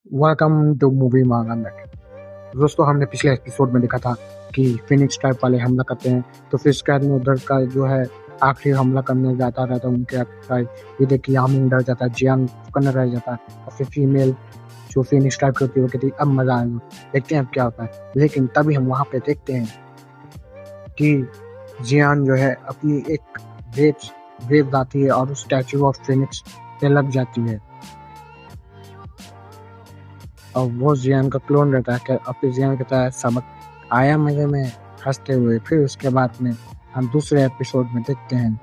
Welcome two movie मांगानेट। दोस्तों, हमने पिछले एपिसोड में देखा था कि फिनिक्स ट्राइब वाले हमला करते हैं, तो फिर उसके बाद में उधर का जो है आखिरी हमला करने जाता रहता है उनके ट्राइब। ये देख के यामिंग डर जाता है, जियान करने रह जाता है, और फिर फीमेल जो फिनिक्स ट्राइब की होती है वो कहती है अब मजा आएगा, देखते हैं अब क्या होता है। लेकिन तभी हम वहाँ पे देखते हैं कि जियान जो है अपनी एक वेव आती है और उस स्टैचू ऑफ फिनिक्स पे लग जाती है, और वो जियान का क्लोन रहता है। अब फिर जियान कहता है सबक आया मजे में, हंसते हुए। फिर उसके बाद में हम दूसरे एपिसोड में देखते हैं,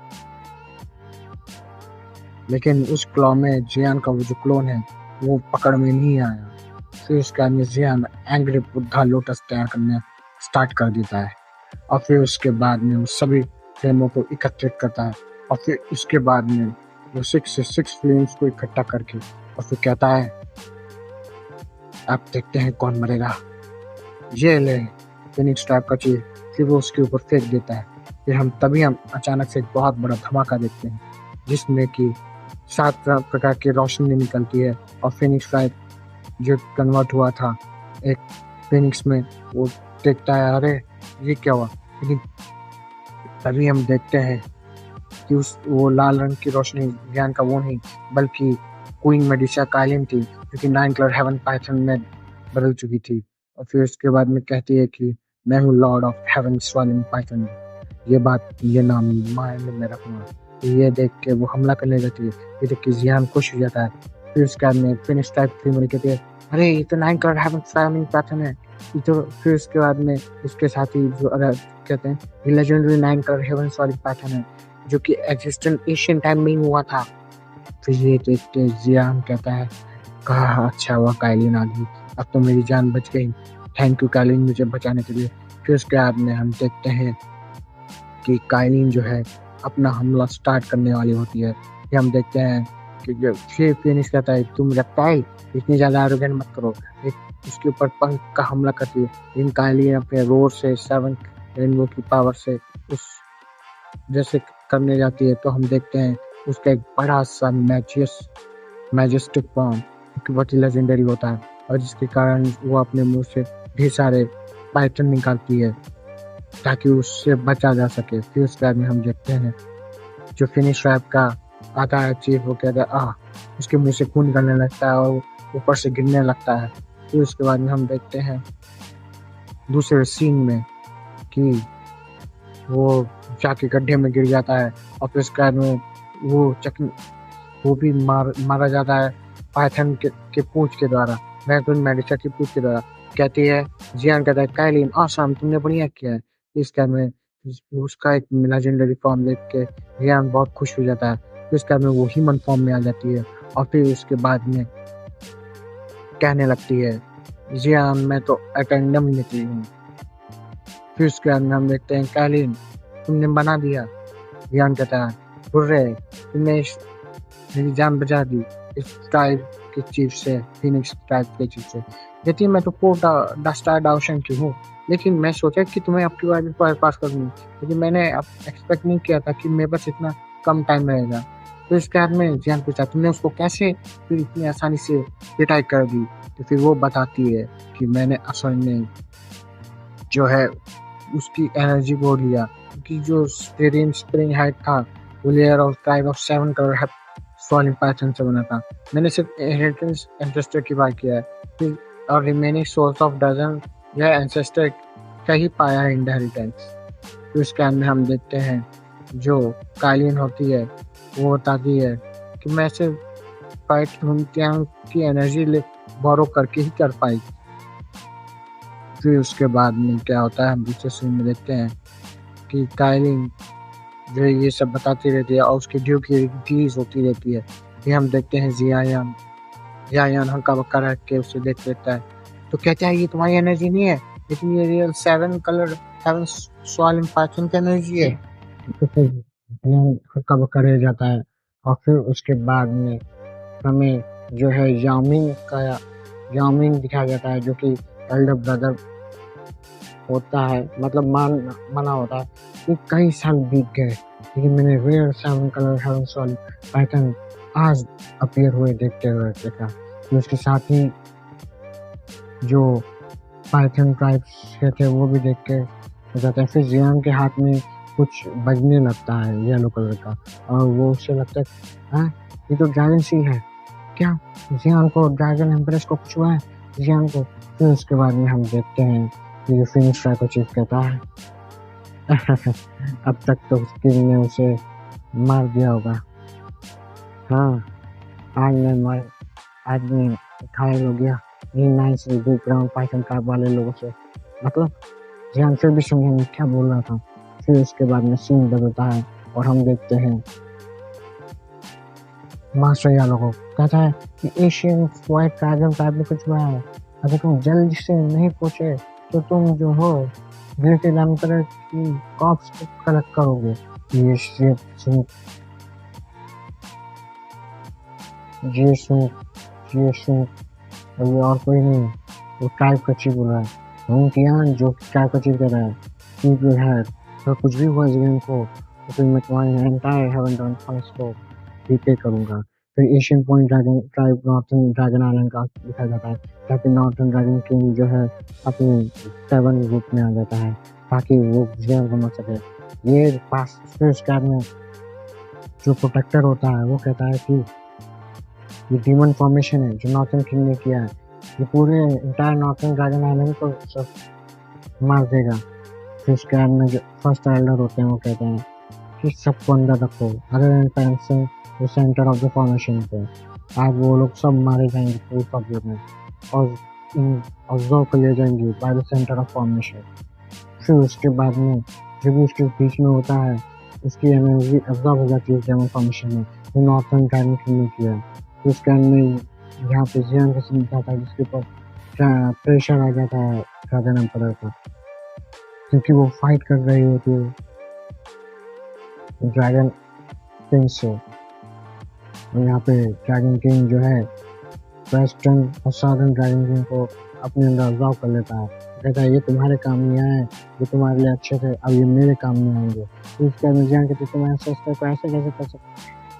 लेकिन उस क्लोन में जियान का वो जो क्लोन है वो पकड़ में नहीं आया। फिर उसके बाद में जियान एंग्री बुद्धा लोटस तैयार करने स्टार्ट कर देता है, और फिर उसके बाद में वो सभी फ्लेमों को एकत्रित करता है, और फिर उसके बाद में वो 6 फ्लेम्स को इकट्ठा करके और फिर कहता है अब देखते हैं कौन मरेगा, ये ले फिनिक्स ट्रैप का चीज। फिर वो उसके ऊपर फेंक देता है। फिर हम अचानक से एक बहुत बड़ा धमाका देखते हैं, जिसमें कि 7 प्रकार की रोशनी निकलती है, और फिनिक्स ट्रैप जो कन्वर्ट हुआ था एक फिनिक्स में, वो देखता है अरे ये क्या हुआ। लेकिन तभी हम देखते हैं कि वो लाल रंग की रोशनी ज्ञान का वो नहीं, बल्कि क्वीन मेडिसा काइलिन थी, जो कि 9 कलर हेवन पाइथन में बदल चुकी थी। और फिर उसके बाद में कहती है कि मैं हूँ लॉर्ड ऑफ हेवन स्वालिंग पाइथन, ये नाम माइंड में रखना। तो ये देख के वो हमला करने जाती है। ये देख के जियान खुश हो जाता है। फिर उसके बाद में फिनिश टाइप फीमेल कहती है अरे ये तो 9 कलर हेवन स्वालिंग पाइथन है। ये तो फिर उसके बाद में उसके साथ ही जो कहते हैं ये लेजेंडरी 9 कलर हेवन स्वालिंग पाइथन है, जो कि एग्जिस्टेंट एशियन टाइम में ही हुआ था। फिर ये देखते जियान कहता है कहा अच्छा हुआ काइलिन आ गई, अब तो मेरी जान बच गई, थैंक यू काइलिन मुझे बचाने के लिए। फिर उसके बाद में हम देखते हैं कि काइलिन जो है अपना हमला स्टार्ट करने वाली होती है। फिर हम देखते हैं कि जो फिर फिनिश कहता है तुम रेप्टाइल इतनी ज़्यादा एरोगेंट मत करो, एक उसके ऊपर पंख का हमला करती है। लेकिन काइलिन अपने रोर से 7 रेनबो की पावर से उस जैसे करने जाती है, तो हम देखते हैं उसका एक बड़ा सा मैजेस्टिक फॉर्म जो बहुत ही लेजेंडरी होता है, और जिसके कारण वो अपने मुंह से ढेर सारे पाइथन निकालती है ताकि उससे बचा जा सके। फिर उसके बाद में हम देखते हैं जो फिनिश रैप का आता है चीफ, वो कहता है उसके मुंह से खून निकलने लगता है और ऊपर से गिरने लगता है। फिर उसके बाद में हम देखते हैं दूसरे सीन में कि वो जाके गड्ढे में गिर जाता है, और फिर उसके बाद में वो भी मारा जाता है पाइथन के पूंछ के द्वारा, मैगन मेडिसा की पूंछ के द्वारा। कहती है जियान कहता है काइलिन ऑसम तुमने बढ़िया किया है। इस टाइम में उसका एक लेजेंडरी फॉर्म देख के जियान बहुत खुश हो जाता है। फिर उसके बाद में वो ह्यूमन फॉर्म में आ जाती है, और फिर उसके बाद में कहने लगती है जियान मैं तो एटेंडम निकली हूँ। फिर उसके बाद में हम देखते हैं काइलिन तुमने बना दिया। जियान कहता है हुर्रे तुमने मेरी जान बचा दी इस ट्राइब के चीफ से, फिनिक्स ट्राइब के चीफ से। कहती है मैं तो पोर्ट डस्टार्ड ओशन की हूँ, लेकिन मैं सोचा कि तुम्हें आपकी बार भी पास कर दूँ, लेकिन मैंने एक्सपेक्ट नहीं किया था कि मेरे पास इतना कम टाइम रहेगा। तो इसके बाद में जियान पूछा तुमने उसको कैसे फिर इतनी आसानी से रिटायर कर दी। तो फिर वो बताती है कि मैंने असल में जो है उसकी एनर्जी को लिया, क्योंकि जो स्प्रिंग हाइट था वो layer of tribe of 7 colour solid pattern से बना था। मैंने सिर्फ इनहेरिटेंस एंसेस्टर की बात किया है, फिर और रिमेनिंग सोर्स ऑफ डजन यह एंसेस्टर का ही पाया है इनहेरिटेंस। फिर उसके अंदर हम देखते हैं जो काइलिन होती है वो बताती है कि मैं सिर्फ फाइट की एनर्जी बोरो करके ही कर पाई। फिर उसके बाद में क्या होता है हम दूसरे सीन में देखते हैं कि काइलिन जो ये सब बताती रहती है और उसकी ड्यू की रिलीज होती रहती है। फिर हम देखते हैं जियान हल्का बक्का रख के उसे देख लेता है, तो कहता है ये तुम्हारी एनर्जी नहीं है, लेकिन ये रियल 7 कलर हेवन स्वालिंग पाइथन की एनर्जी है। तो फिर जियान हल्का बक्का रह जाता है, और फिर उसके बाद में हमें जो है यामिंग दिखाया जाता है, जो कि एल्डर ब्रदर होता है, मतलब माना होता है कि कई साल बीत गए, लेकिन मैंने rare 7 colour heaven solid pattern आज अपीयर हुए देखते हुए देखा। तो उसके साथ ही जो पाइथन ट्राइब्स के थे वो भी देख के हो जाते हैं। फिर जियान के हाथ में कुछ बजने लगता है येलो कलर का, और वो उससे लगता है हाँ ये तो ड्रैगन सी है क्या। जियान को ड्रैगन एम्प्रेस को कुछ हुआ है जियान को। फिर उसके बाद में हम देखते हैं कि जो फिनिश ट्रैक को चीफ कहता है अब तक तो किंग ने उसे मार दिया होगा। हाँ आज मैं घायल हो गया ये नाइस ग्राउंड पाइथन ट्राइब वाले लोगों से। मतलब जियान फिर भी समझा नहीं क्या बोल रहा था। फिर उसके बाद में सीन बदलता है और हम देखते हैं मास्टर यालो को कहता है कि एशियन व्हाइट ड्रैगन टाइप में कुछ हुआ है, अगर तुम जल्द से नहीं पहुंचे तो तुम जो हो लिटिल एम्परर की कॉप्स को कलेक्ट करोगे। ये सुन ये सुन ये सुन और ये और कोई नहीं, वो ट्राइब का चीफ बोल रहा है। हुंटियान जो ट्राइब का चीफ कह रहा है कीप योर हेड, तो कुछ भी हुआ जीवन को तो फिर मैं तुम्हारे एंटायर हेवन डन फंड्स को रिपे करूंगा। फिर Asian point dragon tribe northern dragon island का दिखाया जाता है, ताकि नॉर्थन ड्रैगन किंग जो है अपने 7 ग्रुप में आ जाता है ताकि वो जीवन को मर सके। ये पास फिर उसके में जो प्रोटेक्टर होता है वो कहता है कि ये डीमन फॉर्मेशन है जो नॉर्थन किंग ने किया है, ये पूरे इंटायर नॉर्थन ड्रैगन आइलैंड को सब मार देगा। फिर उसके में जो फर्स्ट एल्डर होते हैं वो कहते हैं कि सबको अंदर रखो, अदर देन वो सेंटर ऑफ द फॉर्मेशन पे। आज वो लोग सब मारे जाएंगे पूरे पब्लिक में और ऑब्जर्व कर लिए जाएंगे by the centre of formation. फिर उसके बाद में जो भी उसके बीच में होता है उसकी एनर्जी ऑब्जर्व हो जाती है डेमन फॉर्मेशन में, जो नॉर्थन ड्रैगन किंग ने किया। फिर उसके में यहाँ पे जियान का सीन जाता है जिसके ऊपर प्रेशर आ जाता है ड्रैगन एम्परर का, क्योंकि वो फाइट कर रही होती है ड्रैगन किंग से। और यहाँ पे ड्रैगन किंग जो है वेस्टर्न और साउदर्न ड्रैगन किंग को अपने अंदर ऑब्जर्व कर लेता है, कहता है ये तुम्हारे काम में आए, ये तुम्हारे लिए अच्छे थे, अब ये मेरे काम में आएंगे। तो इसके बाद जियान कहते तुम ऐसे कैसे कर सकते,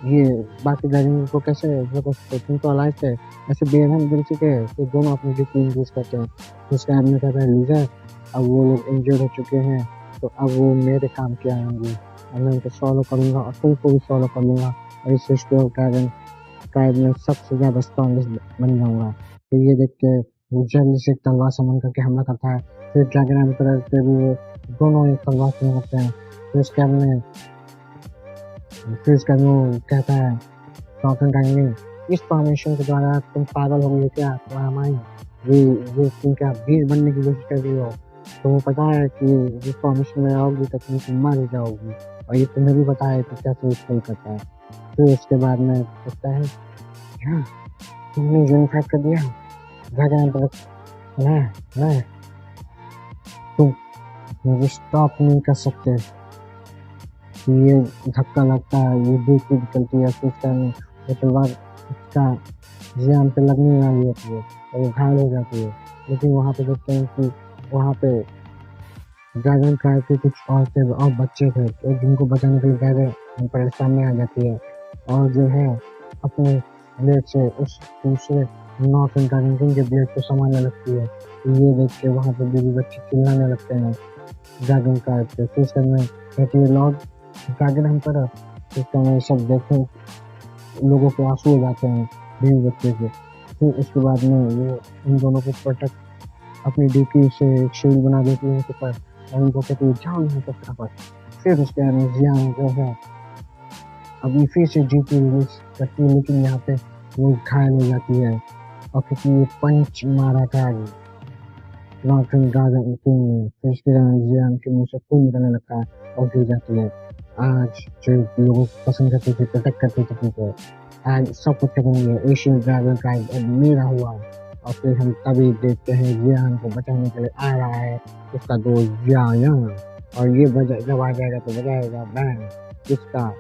ये बाकी ड्रैगन को कैसे तुम तो अलाइव थे, ऐसे बेरहम दिल से तो दोनों अपनी ड्यूटी यूज करते हैं। तो उसके आदमी कहता है लीडर अब वो लोग इंजर्ड हो चुके हैं तो अब वो मेरे काम के आएंगे और मैं उनको सॉल्व करूंगा और तुमको भी सॉल्व कर लूंगा और इस ड्रैगन ट्राइब में सबसे ज्यादा स्ट्रॉन्गेस्ट बन जाऊंगा। तो ये देख के वो जल्दी से तलवार समन करके हमला करता है। फिर ड्रैगन एम्परर पे भी वो दोनों एक तलवार से करते हैं। फिर उसके वो कहता है नॉर्थन ड्रैगन इस फॉर्मेशन के द्वारा तुम पागल हो गए क्या, तुम्हारा माइंड ये तुम क्या वीर बनने की कोशिश कर रही हो, तो पता है कि जिस फॉर्मेशन में आओगी तो तुम मार जाओगी और ये तुम्हें भी पता है कि कैसे स्पेल करता है। फिर उसके बाद में कहता है हाँ तुमने यूनिफाइड कर दिया ड्रैगन एम्परर, मैं तुम मुझे स्टॉप नहीं कर सकते। ये धक्का लगता है, ये बीच में निकलती है, फिर वो तलवार इसका जियान पे लगने वाली होती है और वो घायल हो जाती है। लेकिन वहाँ पे देखते हैं कि वहाँ पे ड्रैगन ट्राइब के कुछ औरतें और बच्चे थे तो जिनको बचाने के लिए ड्रैगन एम्परर सामने आ जाती है और जो है अपने ब्लेड से उस दूसरे नॉर्थन ड्रैगन किंग के ब्लेड को संभालने लगती है। ये देख के वहाँ पे बीवी बच्चे चिल्लाने लगते हैं ड्रैगन ट्राइब पे। फिर कहती है लॉर्ड ड्रैगन एम्परर, इसका सब देखे लोगों के आंसू हो जाते हैं बीवी बच्चे से। फिर उसके बाद में वो इन दोनों को प्रोटेक्ट अपनी ड्यूटी से शील्ड बना देती है उनके ऊपर और उनको कहती है जाओ यहाँ पर फटाफट। फिर उसके बाद जियान जो है अभी फिर से ड्यूटी रिलीज करती है, लेकिन यहाँ पे वो घायल हो जाती है और क्योंकि ये पंच मारा था नॉर्थन ड्रैगन किंग ने। फिर उसके बाद जियान के मुंह से खून निकलने लगता है और गिर जाती है। आज जो लोगों को पसंद करते थे प्रोटेक्ट करते थे people, आज सब कुछ खत्म हो गया, एशियन ड्रैगन ट्राइब मेरा हुआ। और फिर हम तभी देखते हैं जियान को बचाने के लिए आ रहा है उसका दोस्त जियान, और ये जब आ जाएगा तो बजाएगा बैंड इसका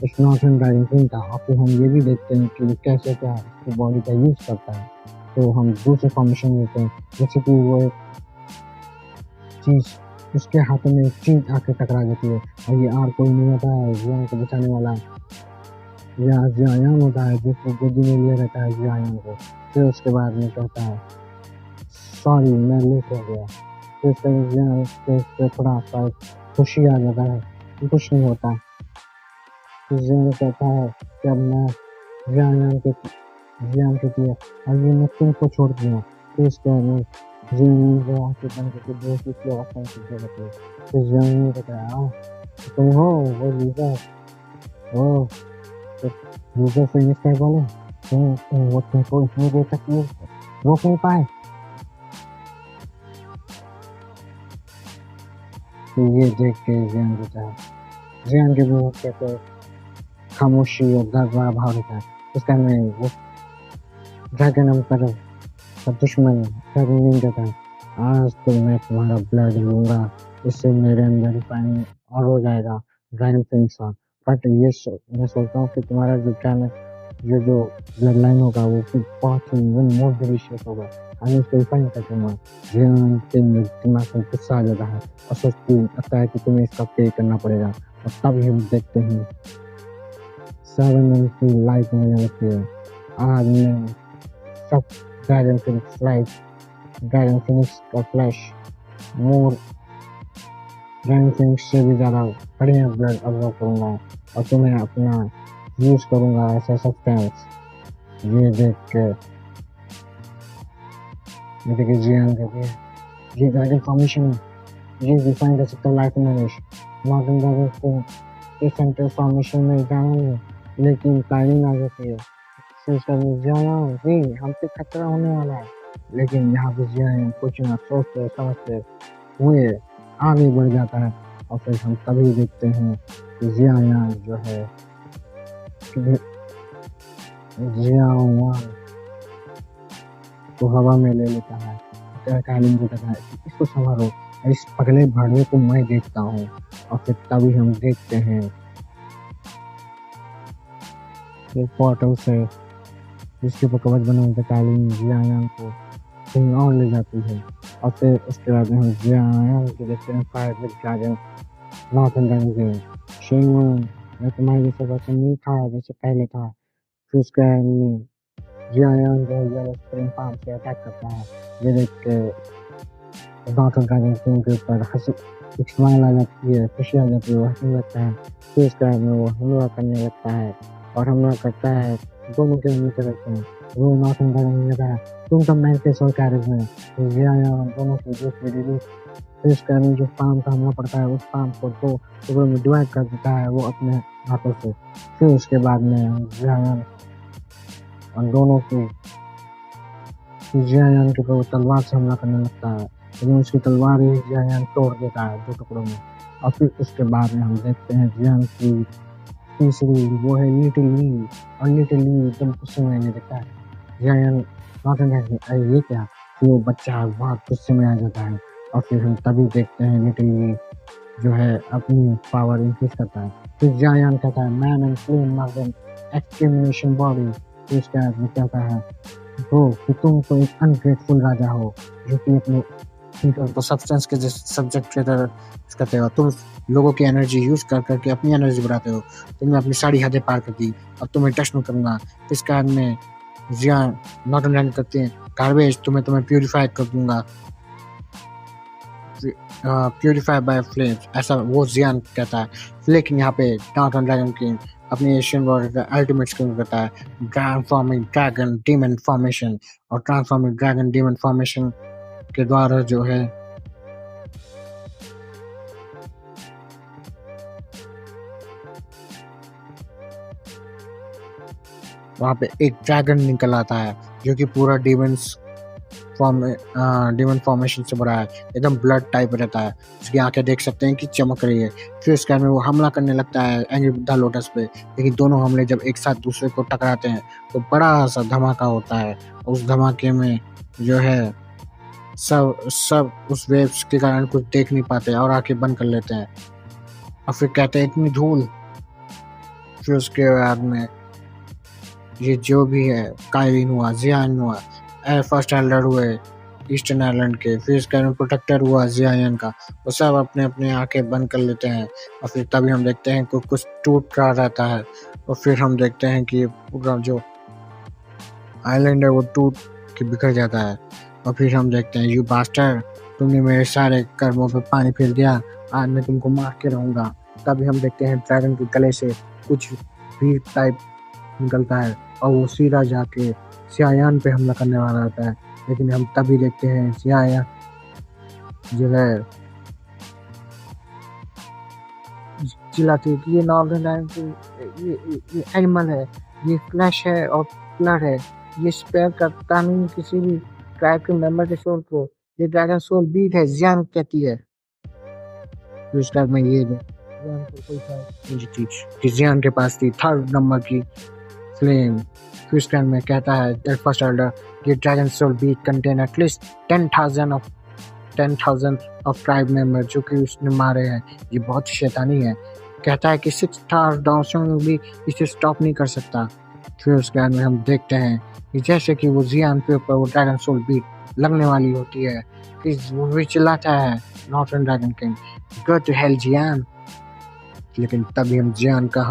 इस नॉर्थन ड्रैगन किंग का। और फिर हम ये भी देखते हैं कि वो कैसे क्या उसकी बॉडी का यूज करता है। तो हम दूसरे फॉर्मेशन लेते हैं जैसे कि वो एक चीज उसके हाथों में एक चीज आके टकरा जाती है और ये और कोई नहीं होता है जियान को बचाने वाला या जियान होता है जिसको गोदी में लिए रहता है जियान को। फिर उसके बाद में कहता है सॉरी मैं लेट हो गया। फिर उसके बाद जियान पे थोड़ा सा खुशी आ जाता है कि कुछ नहीं होता। फिर जियान कहता है कि अब मैं जियान के लिए अब ये मैं तुमको छोड़ दूंगा। फिर उसके बाद में जियान को आंखें बंद करके दोस्त की आवाज़ सुनते रहते हैं। फिर जियान ने बताया तुम हो वो लीडर, ओ तो लीडर फेमस टाइप वाले, वो तुमको इतनी देर तक ये रोक नहीं पाए। तो ये देख के जियान कहता है, जियान के मुंह पे तो खामोशी और दर्द वाला भाव रहता है। उसका में वो ड्रैगन एम्पर का दुश्मन ड्रैगन नहीं कहता है, आज तो मैं तुम्हारा ब्लड लूंगा, इससे मेरे अंदर रिफाइन और हो जाएगा ड्रैगन फिनिक्स का। बट मैं सोचता हूँ कि तुम्हारा जो ड्रैगन ये जो ब्लड लाइन होगा वो फिर बहुत ही मोर डिलीशियस होगा, मैं इसको रिफाइन कर दूंगा। जियान के दिमाग में गुस्सा आ जाता है और सोचती लगता है कि तुम्हें इसका पे करना पड़ेगा। और तभी हम देखते हैं 7 की लाइट में लगती है। आज मैं सब dragon Phoenix light, dragon Phoenix का फ्लैश मोर ड्रैगन फिनिक्स से भी ज़्यादा बढ़िया ब्लड अब्जॉर्व करूँगा और तुम्हें अपना यूज़ करूँगा ऐसा सब्सटेंस। ये देख के जियान कहती है, ये ड्रैगन फॉर्मेशन ये डिफाइन कर सकता है लाइफ में मॉडर्न ड्रैगन को इस सेंटर फॉर्मेशन में जाना नहीं, लेकिन टाइमिंग आ जाती है। फिर उसका जाना जी हम पे खतरा होने वाला है, लेकिन यहाँ पे जियान कुछ ना सोचते समझते हुए आगे बढ़ जाता है। और फिर हम तभी देखते हैं कि जियान जो है जियान को हवा में ले लेता है, कालीन को कहता है इसको संभालो, इस पगले भाड़वे को मैं देखता हूँ। और फिर तभी हम देखते हैं एक पोर्टल से जिसके ऊपर कवच बना होता है कालीन जियान को कहीं और ले जाती है। और फिर उसके बाद में हम जियान को देखते हैं fire with dragon northern dragon के शेंगू मैं तुम्हारे जैसे वचन नहीं था जैसे पहले था। फिर उसके जियान जो येलो स्प्रिंग फार्म से अटैक करता है। ये देख के नॉर्थन ड्रैगन किंग के ऊपर हंसी एक स्माइल आ जाती है, खुशी आ जाती है, वो हंसने लगता है। फिर उसके बाद में वो हमला करने लगता है और हमला करता है, दोनों के नीचे रहते हैं। वो नॉर्थन ड्रैगन कहता है तुम तो मैंटिस और कैरेज में जियान दोनों की दूसरी रिलीज। फिर उसके बाद जो फार्म का हमला पड़ता है उस फार्म को दो टुकड़ों में डिवाइड कर देता है वो अपने हाथों से। फिर उसके बाद में जियान और दोनों की जियान के ऊपर तलवार से हमला करने लगता है, लेकिन उसकी तलवार ही जियान तोड़ देता है 2 टुकड़ों में। और फिर उसके बाद में हम देखते हैं जियान की तीसरी वो है लिटिल ली, और लिटिल ली एकदम गुस्से में आने लगता है। जियान नॉर्थन ड्रैगन अरे ये क्या, फिर वो बच्चा बहुत गुस्से में आ जाता है। और फिर हम तभी देखते हैं लिटिल ली जो है अपनी पावर इंक्रीज करता है। फिर जियान कहता है man and flame modern extermination body. फिर उसके बाद में कहता है ब्रो कि तुम तो एक अनग्रेटफुल राजा हो जो कि अपने तो सब्सटेंस के सब्जेक्ट के तरह करते हो, तुम लोगों की एनर्जी यूज कर करके अपनी एनर्जी बढ़ाते हो, तुमने अपनी सारी हदें पार कर दी, अब तुम्हें टच नहीं करूंगा। इस कारण में जियान नॉट ड्रैगन करते हैं गार्बेज तुम्हें प्यूरिफाई कर दूंगा, प्यूरिफाई बाय फ्लेम्स ऐसा वो जियान कहता है। लेकिन यहाँ पे नॉट ड्रैगन की अपनी एशियन वर्ल्ड अल्टीमेट स्किल करता है ट्रांसफॉर्मिंग ड्रैगन डीमन फॉर्मेशन। और ट्रांसफॉर्मिंग ड्रैगन डीमन फॉर्मेशन के द्वारा जो है वहाँ पे एक ड्रैगन निकल आता है जो कि पूरा डीमन फॉर्मेशन से भरा है, एकदम ब्लड टाइप रहता है, उसकी आंखें देख सकते हैं कि चमक रही है। फिर उसके बाद में वो हमला करने लगता है एंग्री बुद्धा लोटस पे, लेकिन दोनों हमले जब एक साथ दूसरे को टकराते हैं तो बड़ा सा धमाका होता है। उस धमाके में जो है सब उस वेव्स के कारण कुछ देख नहीं पाते और आंखें बंद कर लेते हैं और फिर कहते हैं इतनी धूल। फिर उसके बाद में ये जो भी है काइलिन हुआ, जियान हुआ, फर्स्ट एल्डर हुए ईस्टर्न आइलैंड के, फिर इसके बाद प्रोटेक्टर हुआ जियान का, वो सब अपने अपने आंखें बंद कर लेते हैं। और फिर तभी हम देखते हैं कुछ टूट रहा रहता है और फिर हम देखते हैं कि पूरा जो आइलैंड है वो टूट के बिखर जाता है। और फिर हम देखते हैं, यू बास्टर, तुमने मेरे सारे कर्मों पे पानी फेर दिया, आज मैं तुमको मार के रहूंगा। तभी हम देखते हैं ड्रैगन के गले से कुछ भी टाइप निकलता है और वो सीधा जाके सियायान पे हमला करने वाला होता है। लेकिन हम तभी देखते हैं सियायान जो है चिल्लाती है कि ये नॉर्दर्न लायन ये एनिमल है, ये फ्लैश है और ब्लड है, ये स्पेयर करता नहीं किसी भी ट्राइब के मेंबर के सोल को, ये ड्रैगन सोल बीट है, जियान कहती है। तो इस टाइप में ये जियान को कोई था कि जियान के पास थी 3rd नंबर की फ्लेम। फिर इस टाइम में कहता है द फर्स्ट ऑर्डर, ये dragon soul beat contain at least 10,000 of tribe member जो कि उसने मारे हैं, ये बहुत शैतानी है। कहता है कि 6 स्टार डाउनसोंग भी इसे स्टॉप नहीं कर सकता। फिर उसके बाद में हम देखते हैं कि जैसे कि वो जियान के ऊपर वो ड्रैगन सोल बीट लगने वाली होती है कि वो भी चिल्लाता है northern dragon king, go to hell Jian. लेकिन तभी हम जियान का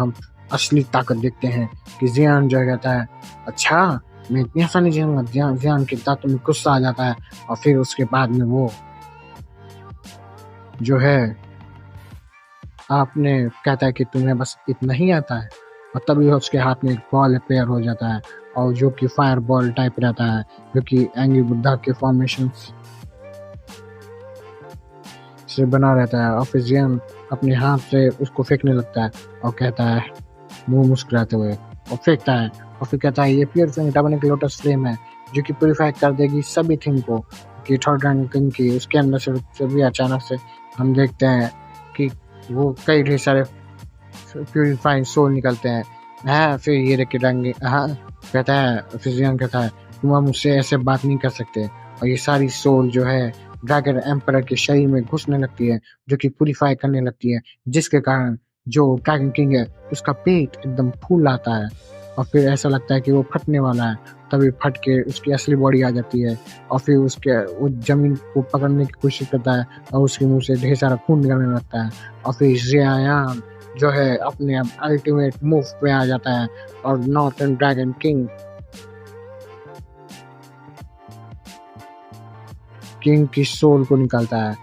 असली ताकत देखते हैं कि जियान जो कहता है, अच्छा मैं इतनी आसानी जीऊंगा। जियान की ताकत में गुस्सा आ जाता है और फिर उसके बाद में वो जो है आपने कहता है कि तुम्हें बस इतना ही आता है, और तभी उसके हाथ में एक बॉल पेयर हो जाता है और जो कि फायर बॉल टाइप रहता है, जो कि एंग्री बुद्धा के फॉर्मेशन से बना रहता है। और फिर जियान अपने हाथ से उसको फेंकने लगता है और कहता है मुंह मुस्कुराते हुए, और फेंकता है और फिर कहता है ये प्योरीफाइंग डायमंड लोटस फ्लेम है जो कि प्योरीफाई कर देगी सभी थिंग को कि 3rd रैंकिंग की। उसके अंदर से भी अचानक से हम देखते हैं कि वो कई ढेर सारे प्योरीफाइंग सोल निकलते हैं। हाँ, फिर ये देख के हाँ कहता है, फिर जियान कहता है तुम मुझसे ऐसे बात नहीं कर सकते। और ये सारी सोल जो है ड्रैगन एम्परर के शरीर में घुसने लगती है जो कि प्यूरिफाई करने लगती है, जिसके कारण जो ड्रैगन किंग है उसका पेट एकदम फूल आता है और फिर ऐसा लगता है कि वो फटने वाला है। तभी फट के उसकी असली बॉडी आ जाती है और फिर वो जमीन को पकड़ने की कोशिश करता है और उसके मुंह से ढेर सारा खून निकलने लगता है। और फिर जियान जो है अपने अल्टीमेट मूव पे आ जाता है और नॉर्थर्न ड्रैगन किंग की सोल को निकालता है।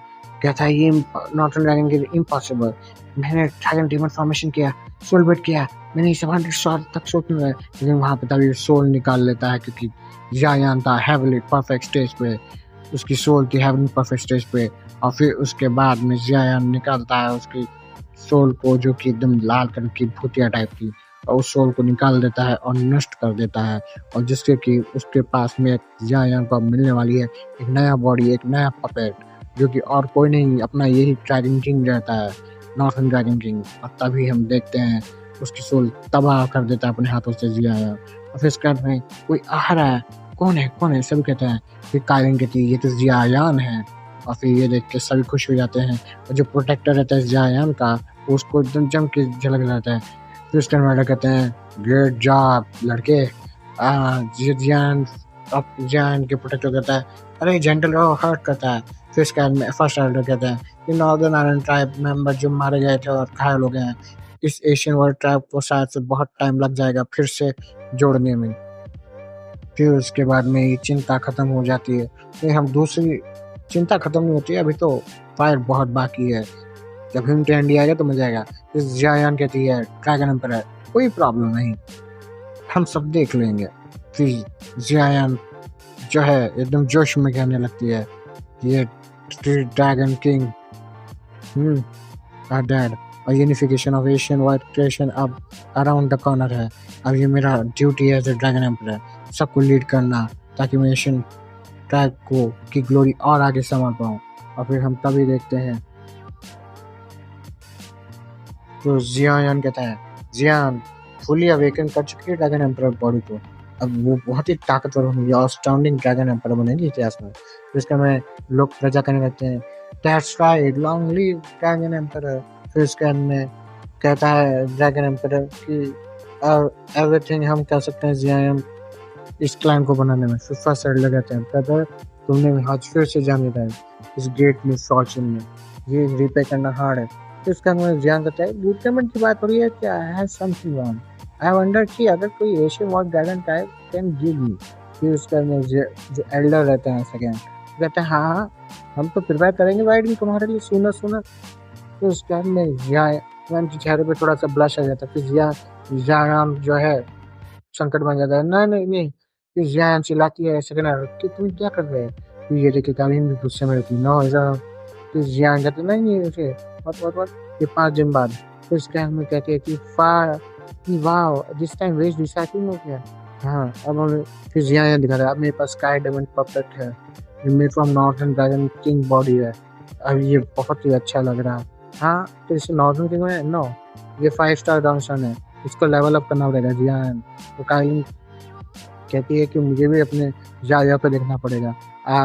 कहता है ये नॉर्थर्न ड्रैगन के इम्पॉसिबल, मैंने ड्रैगन डीमन फॉर्मेशन किया, सोल बेट किया, मैंने इसे 100 साल तक सोचना है। लेकिन वहाँ पे तभी सोल निकाल लेता है क्योंकि जियान था हेवनली परफेक्ट स्टेज पे, उसकी सोल थी हेवनली परफेक्ट स्टेज पे। और फिर उसके बाद में जियान निकालता है उसकी सोल को जो कि एकदम लाल कलर की भूतिया टाइप की, और उस सोल को निकाल देता है और नष्ट कर देता है। और जिससे कि उसके पास में जियान को मिलने वाली है एक नया बॉडी, एक नया पपेट, जो कि और कोई नहीं अपना यही ड्रैगन किंग रहता है, नॉर्थर्न ड्रैगन किंग। और तभी हम देखते हैं उसकी सोल तबाह कर देता है अपने हाथों से जियान। और फिर इसके बाद में कोई आ रहा है, कौन है सभी कहते हैं। फिर कायरन कहती है ये तो जियान है। और फिर ये देख के सभी खुश हो जाते हैं और जो प्रोटेक्टर रहता है जियान का उसको एकदम जम के झलक जाता है। फिर उस टाइम वाला कहते हैं ग्रेट जॉब लड़के। जियान के प्रोटेक्टर कहता है अरे जेंटल रहो, हर्ट करता है। फिर इसके बाद में फर्स्ट ऑर्डर कहता है कि नॉर्दर्न आयरलैंड ट्राइब मेंबर जो मारे गए थे और घायल हो गए हैं, इस एशियन वर्ल्ड ट्राइब को शायद से बहुत टाइम लग जाएगा फिर से जोड़ने में। फिर उसके बाद में ये चिंता खत्म हो जाती है। फिर हम दूसरी चिंता खत्म नहीं होती है, अभी तो फायर बहुत बाकी है, जब हम ट्रेंड आएगा तो मजा आएगा। जियान कहती है ड्रैगन एम्परर कोई प्रॉब्लम नहीं, हम सब देख लेंगे। फिर जियान जो है एकदम जोश में कहने लगती है ये ड्रैगन किंग डैड और unification of Asian world creation अब अराउंड द कॉर्नर है। अब ये मेरा ड्यूटी है एज ए ड्रैगन एम्परर सबको लीड करना, ताकि मैं एशियन ट्राइब को की ग्लोरी और आगे संभाल पाऊँ। और फिर हम तभी देखते हैं तो जियान कहता है जियान फुली अवेकन कर चुकी है ड्रैगन एम्परर बॉडी को, अब वो बहुत ही ताकतवर होंगी और आउटस्टैंडिंग ड्रैगन एम्परर बनेगी इतिहास में। जिसका में लोग प्रजा करने लगते हैं that's right long live dragon emperor. फिर उसके अंत में कहता है ड्रैगन एम्परर कि एवरीथिंग हम कह सकते हैं जियान इस क्लाइम को बनाने में। फिर फर्स्ट साइड लगाते हैं ब्रदर तुमने आज फिर से जान लिया है इस ग्रेट मिसफॉर्चून में, ये रिपे करना हार्ड है। फिर उसका अंत में जियान कहता है गुड पेमेंट की बात हो रही है क्या, है समथिंग रॉन्ग, आई वंडर कि अगर कोई Asian world dragon type can give me फिर उसके बाद में जो एल्डर रहते हैं सेकेंड, कहते हैं हाँ हाँ हम तो प्रिपेयर करेंगे राइडिंग तुम्हारे लिए, सुना सुना। तो उस टाइम में जियान के चेहरे पे थोड़ा सा ब्लश आ जाता है। फिर जियान जो है संकट बन जाता है, नहीं नहीं नहीं। फिर जियान चिल्लाती है सेकेंड कि तुम क्या कर रहे हैं। फिर ये देखिए कालीन भी गुस्से में रहती है, नो ऐसा। फिर जियान कहते नहीं नहीं उसे मत। ये 5 दिन बाद फिर उस टाइम में कहते हैं कि वाह दिस टाइम वेस्ट रिसाइकलिंग हो गया। हाँ अब फिर जियान दिखा रहा है अब मेरे पास स्काई डायमंड पपेट है, मेरे from northern dragon king body है। अब ये बहुत ही अच्छा लग रहा है। हाँ तो इसे नॉर्दर्न किंग में नो, ये 5 स्टार डांसन है, इसको लेवल अप करना पड़ेगा जियान। तो काइलिन कहती है कि मुझे भी अपने जाया को देखना पड़ेगा,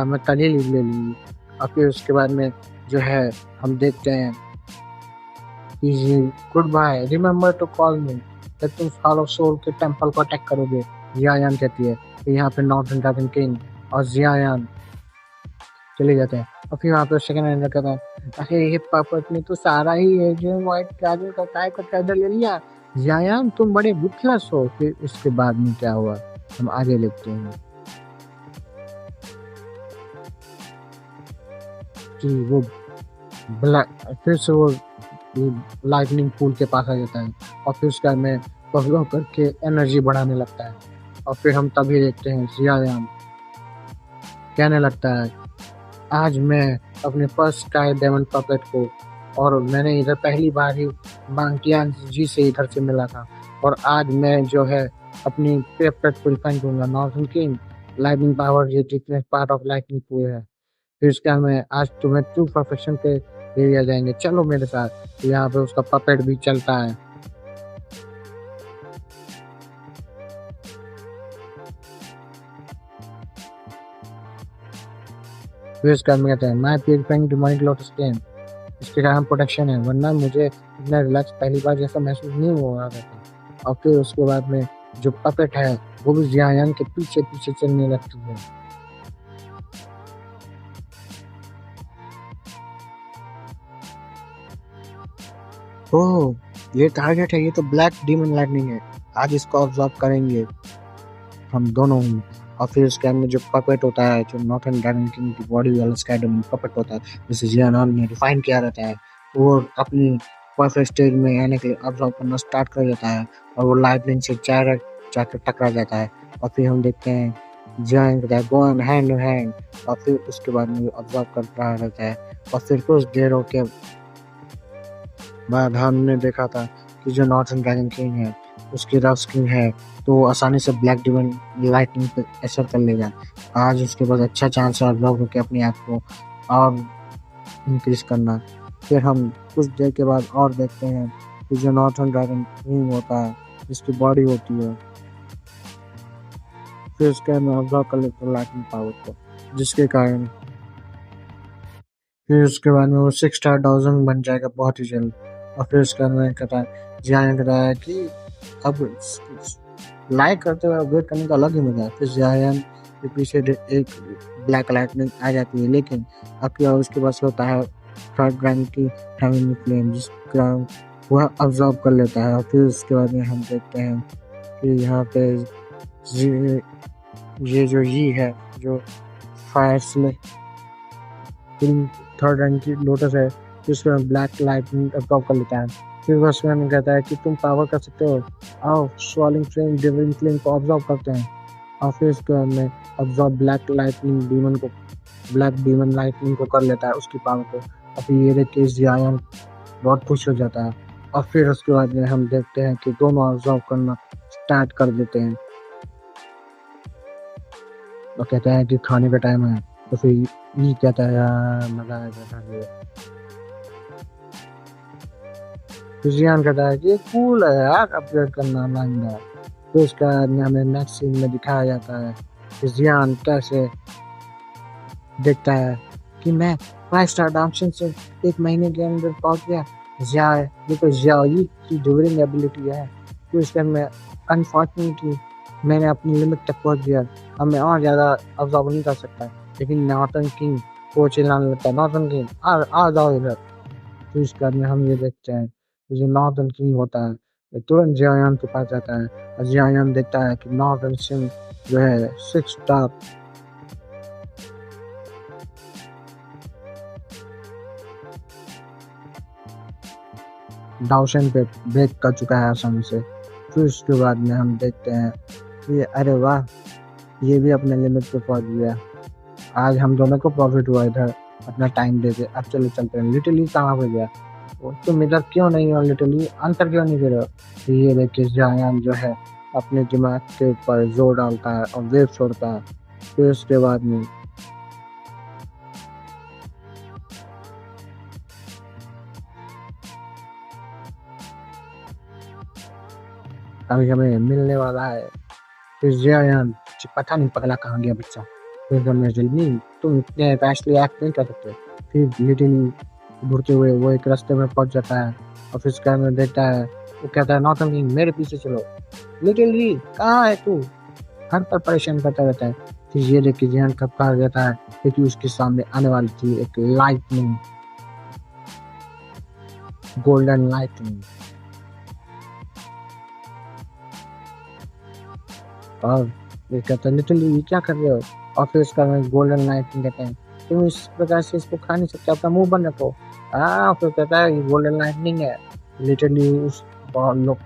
मैं कल ही लीव ले लूँगी। और फिर उसके बाद में जो है हम देखते हैं कि good bye remember to call me जब तुम फॉल ऑफ सोल के टेम्पल को अटैक करोगे। जियान कहती है कि यहाँ पे नॉर्थन ड्रैगन किंग और जियान चले जाते हैं। और फिर वहाँ पे सेकंड हैंडर कहता है अरे ये पापट ने तो सारा ही है जो व्हाइट ड्रैगन का काय का चादर ले लिया। जियान तुम बड़े बुथलेस हो। फिर उसके बाद में क्या हुआ हम आगे लिखते हैं कि वो फिर से वो लाइटनिंग पूल के पास आ जाता है और फिर उसके बाद में पगलों करके एनर्जी बढ़ाने लगता है। और फिर हम तभी देखते हैं जियान कहने लगता है आज मैं अपने फर्स्ट स्काई डायमंड पपेट को, और मैंने इधर पहली बार ही मांगटियान जी से इधर से मिला था, और आज मैं जो है अपनी पेपरेट को रिफाइन करूंगा नॉर्थन किंग लाइटनिंग पावर ये जितने पार्ट ऑफ लाइटनिंग पूल है। फिर उसके बाद में आज तुम्हें ट्रू परफेक्शन के एरिया जाएंगे, चलो मेरे साथ। तो यहाँ पे उसका पपेट भी चलता है। फिर उसके बाद में कहते हैं मैं प्यूरिफाइंग डिमोनिक लोटस फ्लेम, इसके कारण प्रोटेक्शन है, वरना मुझे इतना रिलैक्स पहली बार जैसा महसूस नहीं हो रहा था। और फिर उसके बाद में जो पपेट है वो भी जियान के पीछे पीछे चलने लगती है। ओह ये टारगेट है, ये तो ब्लैक डीमन लाइटनिंग है, आज इसको ऑब्जर्व करेंगे हम दोनों ही। और फिर उसके अंदर जो पपेट होता है जो नॉर्थन ड्रैगन किंग की बॉडी वाला स्काई डायमंड पपेट होता है जिसे जियान ने रिफाइन किया रहता है, वो अपनी परफेक्ट स्टेज में आने के लिए ऑब्जर्व करना स्टार्ट कर देता है और वो लाइटनिंग से डायरेक्ट जाकर टकरा जाता है। और फिर हम देखते हैं जियान कहता है go on hand to hand, और फिर उसके बाद में ऑब्जर्व कर रहा रहता है। और फिर कुछ देरों के बाद हमने देखा था कि जो नॉर्थन ड्रैगन किंग है उसकी रफ स्किन है तो वो आसानी से ब्लैक डिमन लाइटनिंग पे असर कर लेगा। आज उसके पास अच्छा चांस है ऑब्जर्व करके अपने आप को और इंक्रीज करना। फिर हम कुछ देर के बाद और देखते हैं कि जो नॉर्थन ड्रैगन किंग होता है जिसकी बॉडी होती है, फिर उसके अंदर ऑब्जर्व कर लेते हैं लाइटनिंग पावर को, जिसके कारण फिर उसके बाद में वो 6 स्टार डाउजन बन जाएगा बहुत ही जल्द। और फिर उसके बाद में कहता है जियान कहता है कि अब लाइक करते हुए अपग्रेड करने का अलग ही मजा है। फिर जियान के पीछे एक ब्लैक लाइटनिंग आ जाती है, लेकिन अब उसके पास होता है थर्ड रैंक की हेवनली फ्लेम जिसका वह ऑब्जर्व कर लेता है। और फिर उसके बाद में हम देखते हैं कि यहाँ पे ये जो ही है जो फायर से थर्ड रैंक की लोटस है जिसमें ब्लैक लाइटनिंग ऑब्जर्व कर लेता है। फिर उसमें कहता है कि तुम पावर कर सकते हो, आओ स्वॉलिंग फ्लेम डिविन फ्लेम को ऑब्जर्व करते हैं। और फिर उसके बाद में ऑब्जर्व ब्लैक लाइटनिंग डीमन को, ब्लैक डीमन लाइटनिंग को कर लेता है उसकी पावर को। और फिर ये देख के जियान बहुत खुश हो जाता है। और फिर उसके बाद में हम देखते हैं कि दोनों ऑब्जर्व करना स्टार्ट कर देते हैं और कहते हैं कि खाने का टाइम है। तो फिर ये कहता है यार मजा आएगा। फिर जियान कहता है कि ये कूल है यार अपग्रेड करना महंगा। तो उसका हमें नेक्स्ट सीन में दिखाया जाता है कि जियान कैसे देखता है कि मैं 5 स्टार डांसन से 1 महीने के अंदर पहुंच गया। ये तो जियाई की ड्यूरिंग एबिलिटी है। तो इसके में अनफॉर्चुनेटली मैंने अपनी लिमिट तक पहुंच दिया, अब मैं और ज़्यादा ऑब्जर्व नहीं कर सकता। लेकिन नॉर्थन किंग को चिल्लाने लगता है नॉर्थन किंग आ जाओ इधर। तो इस कारण हम ये देखते हैं जो नॉर्थन किंग होता है ये तुरंत जियान के पास जाता है और जियान देखता है कि नॉर्थन सिंह जो है 6 स्टार डाउशन पे ब्रेक कर चुका है आसानी से। फिर उसके बाद में हम देखते हैं कि अरे वाह, ये भी अपने लिमिट पे पहुंच गया। आज हम दोनों को प्रॉफिट हुआ इधर अपना टाइम दे के। अब चलो चलते हैं। लिटरली कहाँ पे गया वो, तुम इधर क्यों नहीं हो? लिटरली अंतर क्यों नहीं दे रहे हो? तो ये देखिए जायान जो है अपने दिमाग के ऊपर जोर डालता है और वेव छोड़ता है। फिर उसके बाद में अभी हमें मिलने वाला है। फिर जायान पता नहीं पगला कहाँ गया बच्चा। फिर हमने नहीं, तुम इतने रैशली एक्ट नहीं कर सकते। फिर लिटरली घूरते हुए वो एक रास्ते में पहुंच जाता है और फिर उसके अंदर देखता है। वो कहता है नॉट किंग मेरे पीछे चलो। लिटरली कहाँ है तू? हर पर परेशान करता रहता है। फिर ये देख के जियान कब कहा जाता है क्योंकि उसके सामने आने वाली थी एक लाइटनिंग, गोल्डन लाइटनिंग। और ये कहता है लिटरली ये क्या कर रहे हो? और फिर उसका गोल्डन लाइटनिंग कहते हैं तुम इस प्रकार से इसको खा नहीं सकते, अपना मुंह बंद रखो। फिर कहता है ये गोल्डन लाइटनिंग है। लिटरली उस लोग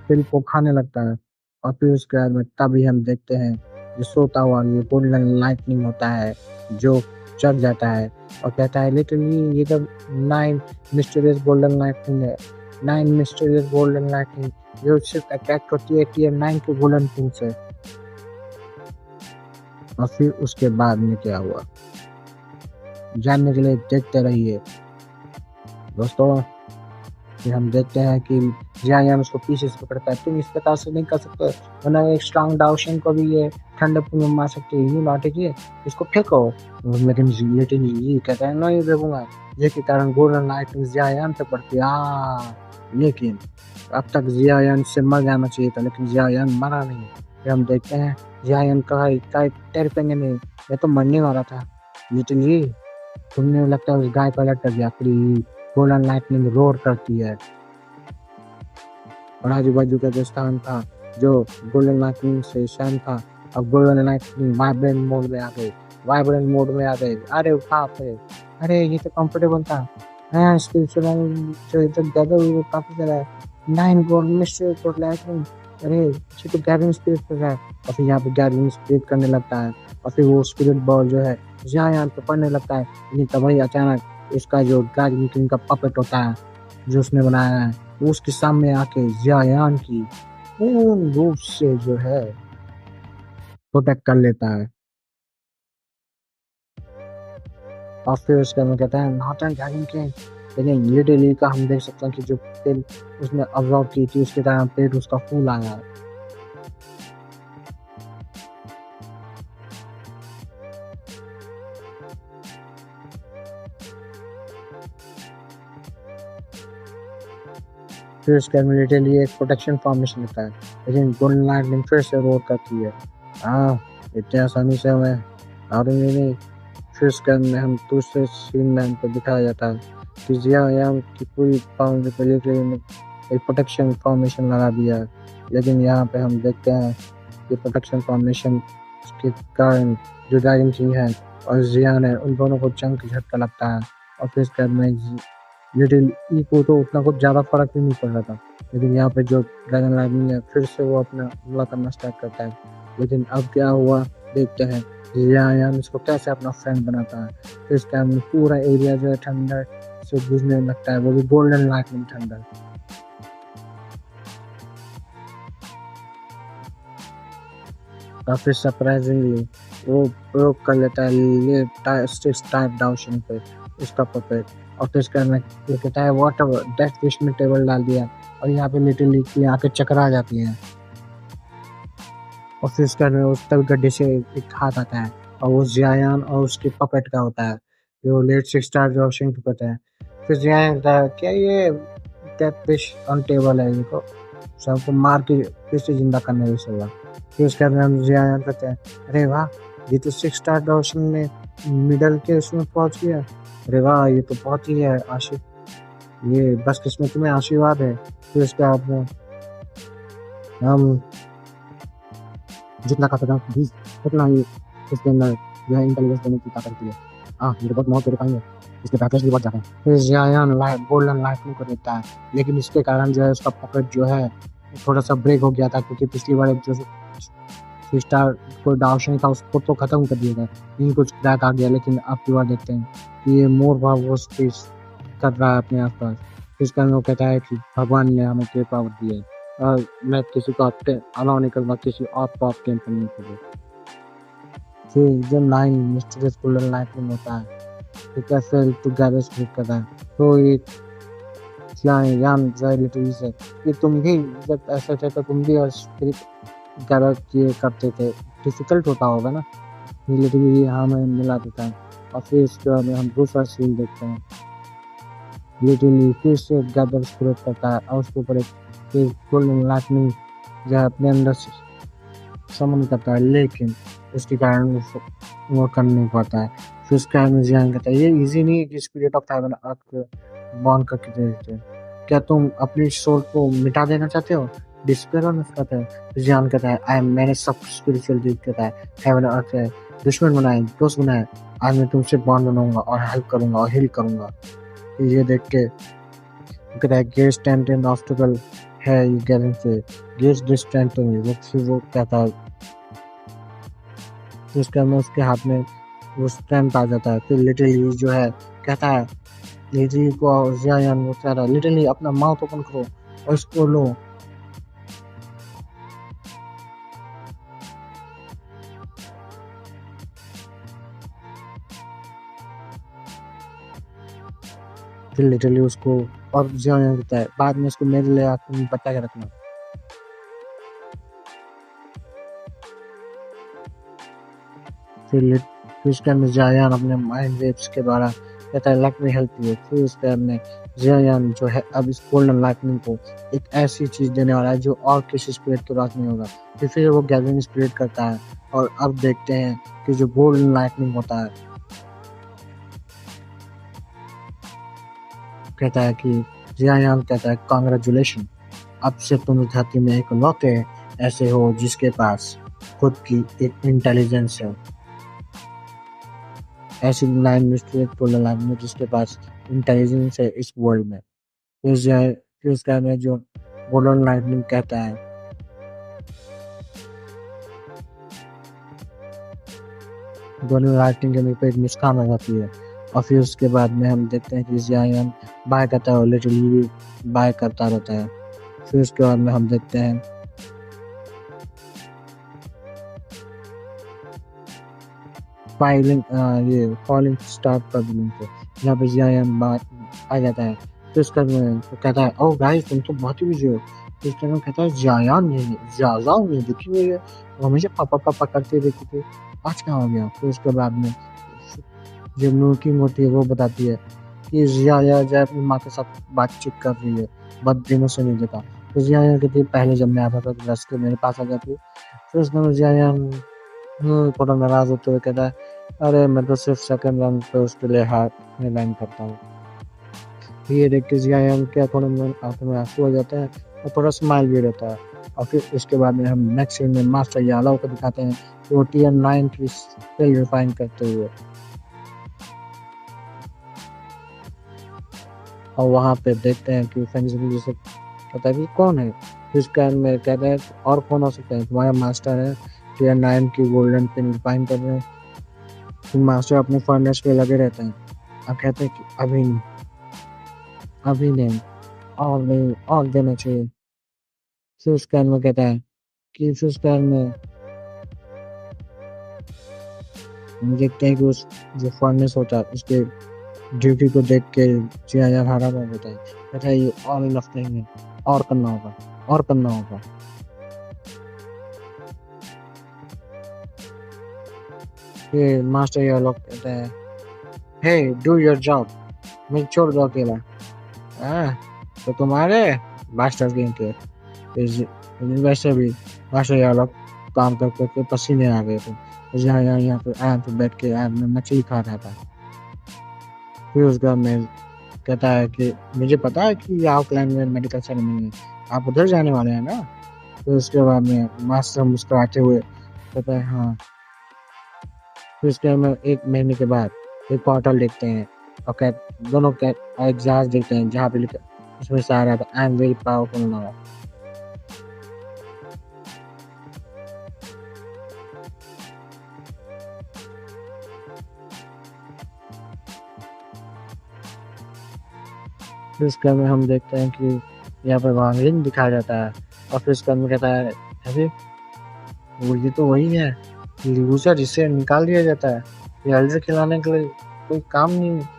फिर को खाने लगता है। और फिर उसके बाद में तभी हम देखते हैं जो सोता हुआ ये गोल्डन लाइटनिंग होता है जो चढ़ जाता है और कहता है लिटरली ये तो 9 मिस्टीरियस गोल्डन लाइटनिंग है। 9 मिस्टीरियस गोल्डन लाइटनिंग जो सिर्फ अटैक करती है टीयर 9 के गोल्डन किंग से। और फिर उसके बाद में क्या हुआ जानने के लिए देखते रहिए दोस्तों। फिर हम देखते हैं कि जियान उसको पीछे से पकड़ता है। तुम इस प्रकार से नहीं कर सकते, वरना एक स्ट्रांग डाउशन को भी ये ठंडक में मार सकते हैं। ये लौटे की इसको फेंको। लेकिन ये कहता है नहीं फेंकूंगा। जिसके कारण गोल्डन लाइट जियान पे पड़ती है। लेकिन अब तक जियान से मर जाना चाहिए था, लेकिन जियान मरा नहीं। फिर हम देखते हैं जियान कहा टेरपेंगे नहीं, मैं तो मरने वाला था। लिटरली तुमने लगता है उस गाय पर लटक गया। गोल्डन लाइटनिंग रोर करती है और आजू बाजू का जो स्थान था जो गोल्डन लाइटनिंग से शान था, अब गोल्डन लाइटनिंग वाइब्रेंट मोड में आ गई। वाइब्रेंट मोड में आ गई। अरे बाप रे, अरे ये तो कंफर्टेबल था। हाँ स्पिरिचुअल जो इधर गैदर हुई वो काफी ज्यादा है। 9 गोल्ड मिस्ट्री गोल्ड लाइटनिंग। अरे ये तो गैदरिंग स्पिरिट कर रहा है। और फिर यहाँ पे गैदरिंग स्पिरिट करने लगता है और फिर वो स्पिरिट बॉल जो है यहाँ पे पड़ने लगता है। लेकिन तभी अचानक इसका जो गैदरिंग किंग का पपेट होता है जो उसने बनाया है वो उसके सामने आके जियान की पूर्ण रूप से जो है प्रोटेक्ट कर लेता है। और फिर उसके अंदर कहता है नॉटन गैदरिंग किंग। लेकिन लिटरली का हम देख सकते हैं कि जो पेड़ उसने अब्जॉर्ब की थी उसके कारण पेड़ उसका फूल आया है। फिर उसके अंदर लिटरली एक प्रोटेक्शन फॉर्मेशन होता है, लेकिन गोल्डन लाइटनिंग फिर से रोक करती है। हाँ इतने आसानी से हमें और नहीं। फिर उसके अंदर हम दूसरे सीन में हमको दिखाया जाता है कि जियान की पूरी बाउंड्री पर लिटरली एक प्रोटेक्शन फॉर्मेशन लगा दिया है। लेकिन यहाँ पे हम देखते हैं कि प्रोटेक्शन फॉर्मेशन के कारण जो ड्रैगन किंग है और जियान है उन दोनों को जंग का झटका लगता है। और फिर इसके बाद लिटिल ई को तो उतना कुछ ज़्यादा फर्क भी नहीं पड़ रहा था। लेकिन यहाँ पे जो ड्रैगन लाइटनिंग है फिर से वो अपना हमला करना स्टार्ट करता है। लेकिन अब क्या हुआ देखते हैं जियान इसको कैसे अपना फ्रेंड बनाता है। फिर इसके अंदर पूरा एरिया जो है ठंडर से गुजरने लगता है, वो भी गोल्डन लाइटनिंग ठंडर। और फिर सरप्राइजिंगली वो प्रयोग कर लेता है ले स्टिक्स टाइप डाउशन पे उसका पपेट। और फिर इसके अंदर ये कहता है वॉट डेथ विश में टेबल डाल दिया और यहाँ पे लिटिल की आंखें चकरा जाती हैं। और फिर इसके अंदर उस तब गड्ढे से एक हाथ आता है और वो जियान और उसके पपेट का होता है जो लेट 6 स्टार डाउशन पे पता है। फिर जियान कहता है क्या ये डेथ विश ऑन टेबल है, इनको सबको मार के फिर से जिंदा करने जैसे हुआ। फिर उसके बाद हम जियान कहते हैं अरे वाह ये तो 6 स्टार डाउशन में मिडल के उसमें पहुंच गया। अरे वाह ये तो बहुत ही है आशीष, ये बस किस्मत में आशीर्वाद है। फिर उसके बाद में हम जितना खतरनाक बीज उतना ही उसके अंदर जो है इंटेलिजेंस देने की ताकत होती है। हाँ, ये बहुत मौत दिखाएंगे, इसके पैकेज भी बढ़ जाते हैं। फिर जियान लाइट गोल्डन लाइटनिंग को देता है, लेकिन इसके कारण जो है उसका पॉकेट जो है थोड़ा सा ब्रेक हो गया था, क्योंकि पिछली बार जो स्टार कोई डाउशन था उसको तो खत्म कर दिया था, लेकिन कुछ क्रैक आ गया। लेकिन अब की बार देखते हैं कि ये मोर भाव वो स्पेस कर रहा है अपने आसपास। इस कारण वो कहता है कि भगवान ने हमें ये पावर दी है और मैं किसी को अलाउ नहीं करूँगा किसी और को आप कैंप करने के लिए। फिर जब 9 मिस्टीरियस गोल्डन लाइटनिंग होता है तो कैसे टुगेदर स्प्लिट करता है, तो ये यान लिटरली से कि तुम भी जब ऐसा थे तो तुम भी और स्पिरिट गैदर किए करते थे, डिफिकल्ट होता होगा ना। रिलेटिवली हमें मिला देता है। और फिर इसके बाद में हम दूसरा सीन देखते हैं, लिटरली फिर से गैदर स्प्रेड करता है और उसके ऊपर एक गोल्डन लाइटनिंग जो है अपने अंदर से समन करता है, लेकिन उसके कारण वो कर नहीं पाता है। फिर उसके बाद में जियान कहता है ये इजी नहीं है कि स्पिरिट ऑफ हेवन अर्थ को बॉन्ड करके दे देते हैं। क्या तुम अपनी सोल को मिटा देना चाहते हो, डिस्पेयर होना चाहते हो? जियान कहता है मैंने सब स्पिरिचुअल डील कहता है, हेवन अर्थ है दुश्मन बनाए दोस्त बनाए, आज मैं तुमसे बॉन्ड बनाऊंगा और हेल्प करूंगा और हील करूंगा। ये देख के कहता है गेट स्टैंड इन ऑब्स्टिकल है ये गैलेंट से गेट डिस्टेंट तो नहीं। फिर वो कहता है तो उसके अंदर उसके हाथ में वो स्टैम्प आ जाता है। फिर लिटरली जो है कहता है लिटरली को जियान वो कह रहा है लिटरली अपना माउथ ओपन करो और इसको लो। फिर लिटरली उसको और जियान कहता है बाद में इसको मेरे लिए तुम बचा के रखना। फिर उसके अंदर जियान अपने माइंड वेव्स के द्वारा कहता है लेट मी हेल्प यू। फिर उसके अंदर जियान जो है अब इस गोल्डन लाइटनिंग को एक ऐसी चीज देने वाला है जो और किसी स्पिरिट के पास नहीं होगा। फिर वो गैदरिंग स्पिरिट करता है और अब देखते हैं कि जो गोल्डन लाइटनिंग होता है कहता है कि जियान कहता है कांग्रेचुलेशन, अब से तुम धरती में एक लौटे ऐसे हो जिसके पास खुद की एक इंटेलिजेंस है, ऐसी लाइन मिस्ट्री गोल्डन लाइन में जिसके पास इंटेलिजेंस है इस वर्ल्ड में। फिर उसका में जो गोल्डन लाइटनिंग कहता है गोल्डन लाइटनिंग के मुंह पे एक मुस्कान आ जाती है। और फिर उसके बाद में हम देखते हैं कि जियान बाय करता है, लिटरली बाय करता रहता है। फिर उसके बाद में हम देखते हैं ये फॉलिंग स्टार्ट कर दी पे यहाँ पे जियान बात आ जाता है। फिर उसका तो कहता है ओ गाइस तुम तो बहुत ही बिजी हो। फिर उसका कहता है जियान नहीं जियाजान नहीं देखी हुई है, वो हमेशा पापा पापा करते देखी थी, आज क्या हो गया। फिर उसके बाद में जो मूर्ति होती है वो बताती है कि जिया जो अपनी माँ के साथ बातचीत कर रही है, बहुत दिनों से नहीं देखा। तो जिया कहती है पहले जब मैं आता था तो रस्ते मेरे पास आ जाती। फिर उसने जिया थोड़ा नाराज होते हुए कहता है अरे मैं तो सिर्फ सेकंड रन पे उसके लिए हाथ में लाइन करता हूँ। ये देख के जियान के आंखों में आंसू आ जाता है और थोड़ा स्माइल भी रहता है। और फिर इसके बाद में हम नेक्स्ट सीन में मास्टर यादव को दिखाते हैं कि वो TN9 की स्किल रिफाइन करते हुए, और वहाँ पे देखते हैं कि फेंजिंग जैसे कहता है कि कौन है। इसका में कहता है और कौन हो सकता है, तुम्हारा मास्टर है TN9 की गोल्डन पिन रिफाइन कर रहे हैं, तुम मास्टर अपने फर्नेस पे लगे रहते हैं। अब कहते हैं कि अभी नहीं और देना चाहिए। फिर उसका में कहता है कि फिर उसका में हम देखते हैं कि उस जो फर्नेस होता है उसके ड्यूटी को देख के जिया हारा हुआ होता है, कहता है ये और इनफ नहीं है, और करना होगा। ये मास्टर ये लोग कहते हैं हे डू योर जॉब, मैं छोड़ दो अकेला। तो तुम्हारे मास्टर गेम के वैसे भी मास्टर ये लोग काम करके पसीने आ गए थे, यहाँ पे आराम पे बैठ के मैं मछली खा रहा था। फिर उसका मैं कहता है कि मुझे पता है कि आउटलाइन में मेडिकल सेरेमनी है, आप उधर जाने वाले हैं ना। फिर उसके बाद में मास्टर मुस्कुराते हुए कहता है हाँ। फिर उसके में 1 महीने के बाद एक पोर्टल देखते हैं और दोनों एक जहाज देखते हैं जहाँ पे लिखा उसमें से आ रहा था I am very powerful now. फिर उसके में हम देखते हैं कि यहाँ पे वहाँ रिंग दिखाया जाता है और फिर उसके में कहता है अरे वो ये तो वही है लूजर जिसे निकाल दिया जाता है, ये एल्डर खिलाने के लिए कोई काम नहीं है।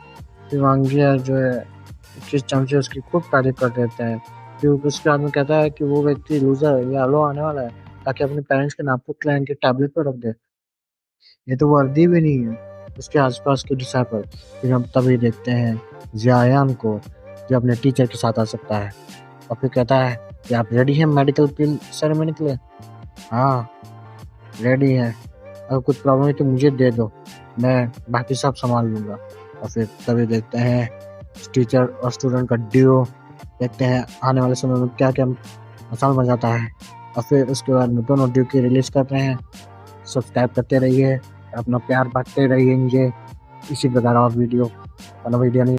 फिर वांगिया जो है किस चमचे उसकी खूब तारीफ कर देता है। फिर उसके बाद में कहता है कि वो व्यक्ति लूजर है, ये आलो आने वाला है ताकि अपने पेरेंट्स के नाम को क्लाइंट के टैबलेट पर रख दे। ये तो वर्दी भी नहीं है। उसके आसपास के डिसाइपल फिर हम तभी देखते हैं जियायान को जो अपने टीचर के साथ आ सकता है और फिर कहता है कि आप रेडी हैं मेडिकल पिल सेरेमनी के लिए। हाँ रेडी है, अगर कुछ प्रॉब्लम है तो मुझे दे दो, मैं बाकी सब संभाल लूँगा। और फिर तभी देखते हैं टीचर और स्टूडेंट का ड्यू, देखते हैं आने वाले समय में क्या क्या मसाल बन जाता है। और फिर उसके बाद में दोनों ड्यू की रिलीज कर रहे हैं। सब्सक्राइब करते रहिए, अपना प्यार बांटते रहिए मुझे इसी प्रकार और वीडियो नहीं